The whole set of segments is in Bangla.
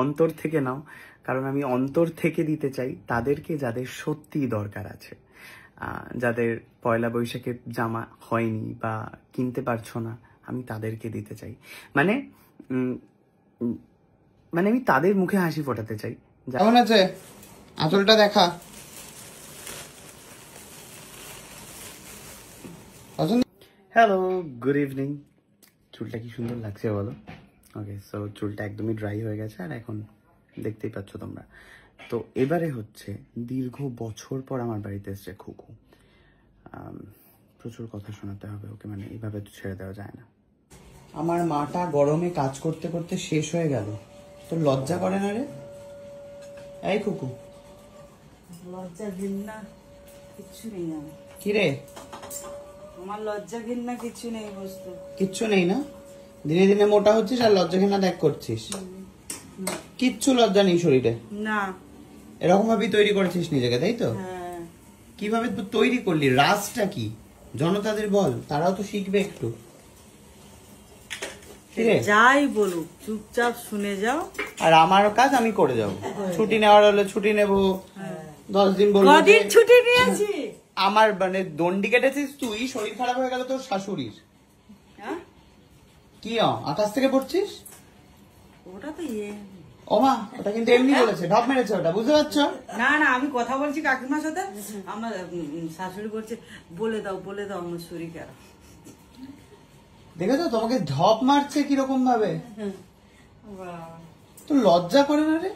অন্তর থেকে নাও, কারণ আমি অন্তর থেকে দিতে চাই তাদেরকে যাদের সত্যি দরকার আছে, যাদের পয়লা বৈশাখে জামা হয়নি বা কিনতে পারছো না, আমি তাদেরকে দিতে চাই। মানে আমি তাদের মুখে হাসি ফোটাতে চাই। কেমন আছে? আঁচলটা দেখা। Hello, good evening. চুলটা কি সুন্দর লাগছে বলো? ওকে, সো চুলটা একদমই ড্রাই হয়ে গেছে আর এখন দেখতেই পাচ্ছ তোমরা। তো এবারে হচ্ছে দীর্ঘ বছর পর আমার বাড়িতে এসছে খুকু। প্রচুর কথা শোনাতে হবে ওকে, মানে এইভাবে তো ছেড়ে দেওয়া যায় না। আমার মাটা গরমে কাজ করতে করতে শেষ হয়ে গেল, তো লজ্জা করে না রে? এই খুকু, লজ্জা ঘৃণা কিচ্ছু নেই আমার। কি রে? আমার লজ্জা ঘৃণা কিছু নেই বস্তু। কিচ্ছু নেই না? দিনে দিনে মোটা হচ্ছিস আর লজ্জা ঘৃণা ত্যাগ করছিস? কিচ্ছু লজ্জা নেই শরীরে? না। এরকম ভাবেই তৈরি করেছিস নিজেকে, তাই তো? হ্যাঁ। কিভাবে তৈরি করলি? রাজটা কি? জনতাদের বল, তারাও তো শিখবে একটু। যাই বলুক চুপচাপ শুনে যাও, আর আমার কাজ আমি করে যাবো। ছুটি নেওয়ার হলে ছুটি নেবো, 10 দিন বলবো। কদিন ছুটি নিয়েছি? আমার মানে দণ্ডি কেটেছিস তুই, শরীর খারাপ হয়ে গেল তোর শাশুড়ির। কি আকাশ থেকে পড়ছিস? ওটা তো ওমা, ওটা কিন্তু এমনি বলেছে, ঢপ মেরেছে ওটা, বুঝতে পারছো? না না, আমি কথা বলছি কাকিমার সাথে, আমার শাশুড়ি বলছে বলে দাও আমার শরীর খারাপ। দেখেছো তোমাকে ঢপ মারছে কিরকম ভাবে? তো লজ্জা করে না রে?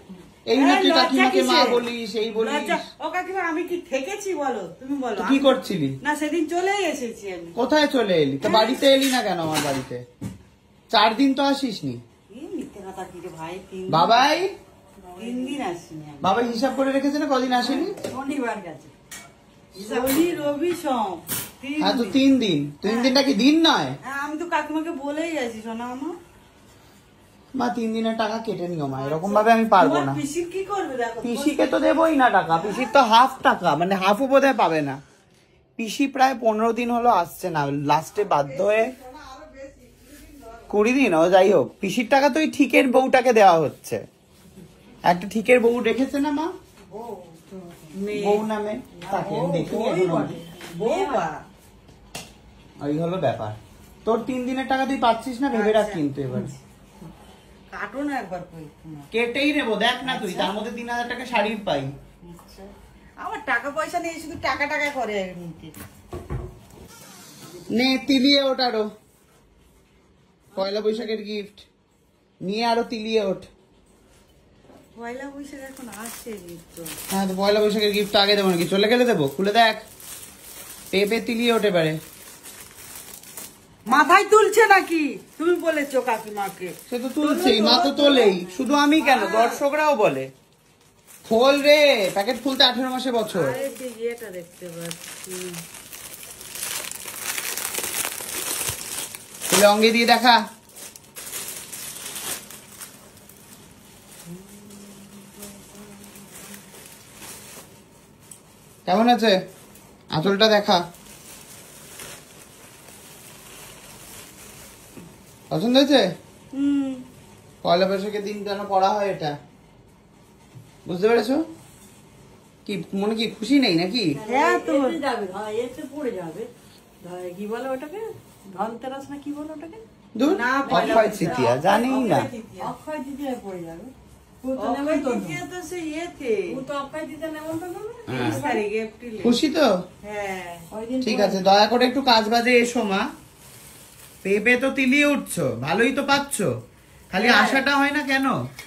এই না তুই কাকিমাকে মা বলিস, এই বলিস। ও কাকিমা, আমি কি থেকেছি বলো? তুমি বলো কি করছিলি? না, সেদিন চলেই এসেছি আমি। কোথায় চলে এলি? তো বাড়িতে এলি না কেন? আমার বাড়িতে 4 দিন তো আসিস নি। ভাই বাবাই 3 দিন আসিনি। বাবাই হিসাব করে রেখেছে না কদিন আসেনি? শনিবার গেছে, শনি রবি সোম। হ্যাঁ, তো 3 দিন। 3 দিনটা কি দিন নয়? আমি তো কাকিমাকে বলেই গেছি, শোনা আমার মা 3 দিনের টাকা কেটে নিও মা, এরকম ভাবে আমি পারবো না। পিসি কি করবে দেখো? পিসিকে তো দেবোই না টাকা, পিসির তো হাফ টাকা, মানে হাফও বোধহয় পাবে না। পিসি প্রায় 15 দিন হলো আসছে না, লাস্টে বাধ্য হয়ে 20 দিন। ও যাই হোক, পিসির টাকা তো ওই ঠিকের বউটাকে দেওয়া হচ্ছে। একটা ঠিকের বউ রেখেছে না মা, বউ নামে তাকে দেখিনি এখনো। ওই হলো ব্যাপার। তোর 3 দিনের টাকা তুই পাচ্ছিস না, ভেবে রাখ কিন্তু এবার। কাটো না একবার, কেটেই নেবো, দেখ না তুই, তার মধ্যে 3000 টাকা শাড়ির পাই। আমার টাকা পয়সা নেই, শুধু টাকা টাকা করে নিতে। নে তিলিয়ে ওঠ আরো, পয়লা বৈশাখের গিফট নিয়ে আরো তিলিয়ে ওঠ। পয়লা বৈশাখ এখন আসছে তো। হ্যাঁ, তো পয়লা বৈশাখের গিফট আগে দেবো নাকি? চলে গেলে দেবো? খুলে দেখ, পেপে তিলিয়ে ওঠে পারে। মাথায় তুলছে নাকি? তুমি বলেছো কাকিমাকে। সে তো তুলছেই, মা তো তোলেই, শুধু আমি কেন, দর্শকরাও বলে। খোল রে, প্যাকেট খুলতে 18 মাসে বছর। এটা দেখতে পাচ্ছি, খুলে অঙ্গে দিয়ে দেখা। কেমন আছে? আঁচলটা দেখা। পছন্দ হয়েছে? পয়লা বৈশাখের দিন যেন পড়া হয় এটা, বুঝতে পেরেছো? কি মনে কি খুশি নেই নাকি? হ্যাঁ, তো যাবে, এতে পড়ে যাবে। কি বলে ওটাকে, ধনতেরাস না কি বলে ওটাকে? না, অক্ষয় তৃতীয়া জানি না। অক্ষয় তৃতীয়া পড়ে যাবে। খুশি তো? ঠিক আছে, দয়া করে একটু কাজ বাজে এসো মা। পেপে তো তিলিয়ে উঠছো, ভালোই তো পাচ্ছ, খালি আশাটা হয় না কেন?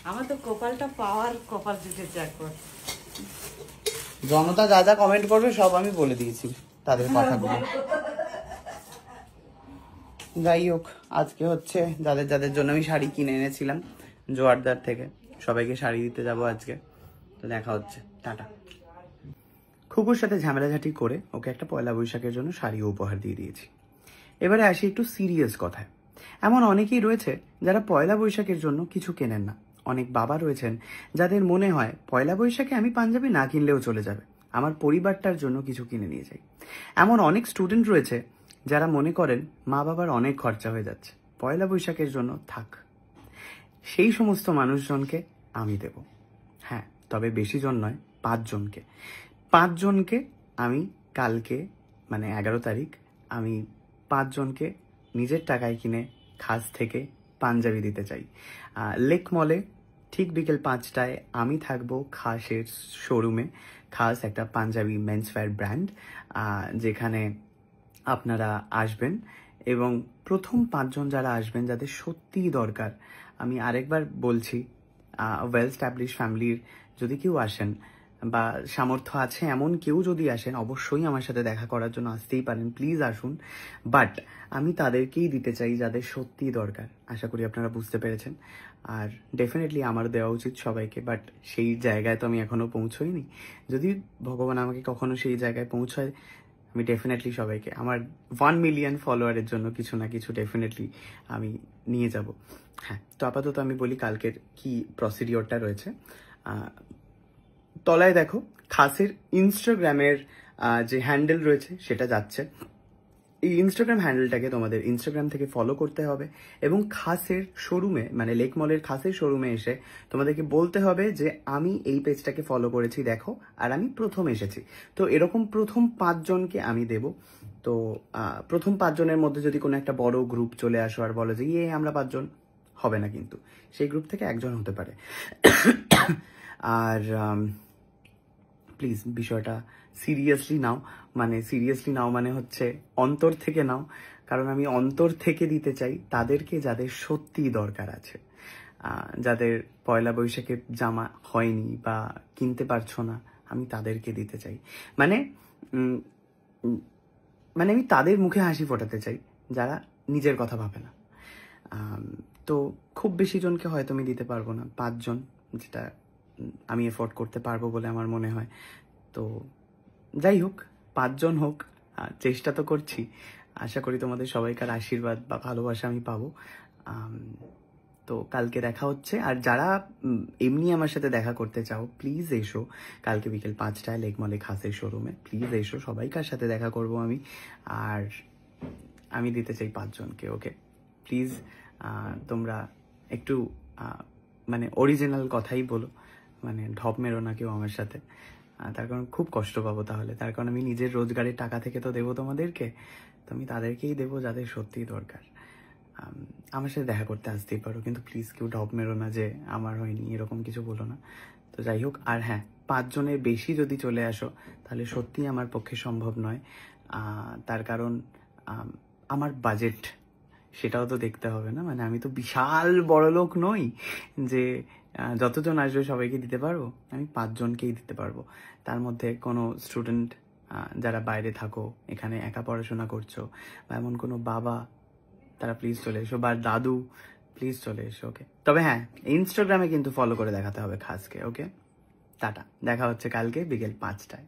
আমার তো কপালটা পাওয়ার কপাল জুটেছে একবার। জনতা যা যা কমেন্ট করবে সব আমি বলে দিয়েছি তাদের কথাগুলো। যাই হোক, আজকে হচ্ছে যাদের যাদের জন্য আমি শাড়ি কিনে এনেছিলাম জোয়ারদার থেকে, সবাইকে শাড়ি দিতে যাব আজকে। তো দেখা হচ্ছে, টাটা। খুকুর সাথে ঝামেলাঝাটি করে ওকে একটা পয়লা বৈশাখের জন্য শাড়িও উপহার দিয়ে দিয়েছি। এবারে আসি একটু সিরিয়াস কথায়। এমন অনেকেই রয়েছে যারা পয়লা বৈশাখের জন্য কিছু কেনেন না। অনেক বাবা রয়েছেন যাদের মনে হয় পয়লা বৈশাখে আমি পাঞ্জাবি না কিনলেও চলে যাবে, আমার পরিবারটার জন্য কিছু কিনে নিয়ে যাই। এমন অনেক স্টুডেন্ট রয়েছে যারা মনে করেন মা বাবার অনেক খরচা হয়ে যাচ্ছে, পয়লা বৈশাখের জন্য থাক। সেই সমস্ত মানুষজনকে আমি দেব। হ্যাঁ, তবে বেশি জন নয়, 5 জনকে। 5 জনকে আমি কালকে মানে 11 তারিখ আমি 5 জনকে নিজের টাকায় কিনে খাস থেকে পাঞ্জাবি দিতে চাই। লেক মলে ঠিক বিকেল 5টায় আমি থাকবো খাসের শোরুমে। খাস একটা পাঞ্জাবি মেন্সওয়্যার ব্র্যান্ড, যেখানে আপনারা আসবেন এবং প্রথম 5 জন যারা আসবেন, যাদের সত্যিই দরকার, আমি আরেকবার বলছি, ওয়েল স্ট্যাবলিশ ফ্যামিলির যদি কেউ আসেন বা সামর্থ্য আছে এমন কেউ যদি আসেন, অবশ্যই আমার সাথে দেখা করার জন্য আসতেই পারেন, প্লিজ আসুন। বাট আমি তাদেরকেই দিতে চাই যাদের সত্যিই দরকার। আশা করি আপনারা বুঝতে পেরেছেন। আর ডেফিনেটলি আমার দেওয়া উচিত সবাইকে, বাট সেই জায়গায় তো আমি এখনো পৌঁছইনি। যদি ভগবান আমাকে কখনো সেই জায়গায় পৌঁছায়, আমি ডেফিনেটলি সবাইকে আমার 1 মিলিয়ন ফলোয়ারের জন্য কিছু না কিছু ডেফিনেটলি আমি নিয়ে যাব। হ্যাঁ, তো আপাতত আমি বলি কালকের কি প্রসিডিওরটা রয়েছে। তলায় দেখো খাসের ইনস্টাগ্রামের যে হ্যান্ডেল রয়েছে সেটা যাচ্ছে। এই ইনস্টাগ্রাম হ্যান্ডেলটাকে তোমাদের ইনস্টাগ্রাম থেকে ফলো করতে হবে এবং খাসের শোরুমে মানে লেক মলের খাসের শোরুমে এসে তোমাদেরকে বলতে হবে যে আমি এই পেজটাকে ফলো করেছি দেখো, আর আমি প্রথম এসেছি। তো এরকম প্রথম 5 জনকে আমি দেব। তো প্রথম 5 জনের মধ্যে যদি কোনো একটা বড় গ্রুপ চলে আসো আর বলো যে আমরা 5 জন, হবে না, কিন্তু সেই গ্রুপ থেকে একজন হতে পারে। আর প্লিজ বিষয়টা সিরিয়াসলি নাও, মানে হচ্ছে অন্তর থেকে নাও, কারণ আমি অন্তর থেকে দিতে চাই তাদেরকে যাদের সত্যিই দরকার আছে, যাদের পয়লা বৈশাখের জামা হয়নি বা কিনতে পারছো না, আমি তাদেরকে দিতে চাই। মানে আমি তাদের মুখে হাসি ফোটাতে চাই যারা নিজের কথা ভাবে না। তো খুব বেশি জনকে হয়তো আমি দিতে পারবো না, 5 জন, যেটা আমি এফোর্ড করতে পারবো বলে আমার মনে হয়। তো যাই হোক, 5 জন হোক, চেষ্টা তো করছি। আশা করি তোমাদের সবাইকার আশীর্বাদ বা ভালোবাসা আমি পাবো। তো কালকে দেখা হচ্ছে। আর যারা এমনি আমার সাথে দেখা করতে চাও, প্লিজ এসো কালকে বিকেল 5টায় লেক মলে খাসের শোরুমে। প্লিজ এসো, সবাইকার সাথে দেখা করব আমি। আর আমি দিতে চাই 5 জনকে। ওকে, প্লিজ তোমরা একটু মানে অরিজিনাল কথাই বলো, মানে ঢপ মেরো না কেউ আমার সাথে, তার কারণ খুব কষ্ট পাবো তাহলে। তার কারণ আমি নিজের রোজগারের টাকা থেকে তো দেবো তোমাদেরকে, তো আমি তাদেরকেই দেবো যাদের সত্যিই দরকার। আমার সাথে দেখা করতে আসতেই পারো, কিন্তু প্লিজ কেউ ঢপ মেরো না যে আমার হয়নি, এরকম কিছু বলো না। তো যাই হোক, আর হ্যাঁ, 5 জনের বেশি যদি চলে আসো তাহলে সত্যিই আমার পক্ষে সম্ভব নয়। তার কারণ আমার বাজেট সেটাও তো দেখতে হবে না। মানে আমি তো বিশাল বড় লোক নই যে যতজন আসবে সবাইকে দিতে পারবো। আমি 5 জনকেই দিতে পারবো। তার মধ্যে কোনো স্টুডেন্ট যারা বাইরে থাকো, এখানে একা পড়াশোনা করছো, বা এমন কোনো বাবা, তারা প্লিজ চলে এসো, বা দাদু প্লিজ চলে এসো। ওকে, তবে হ্যাঁ, ইনস্টাগ্রামে কিন্তু ফলো করে দেখাতে হবে খাসকে। ওকে, টাটা, দেখা হচ্ছে কালকে বিকেল 5টায়।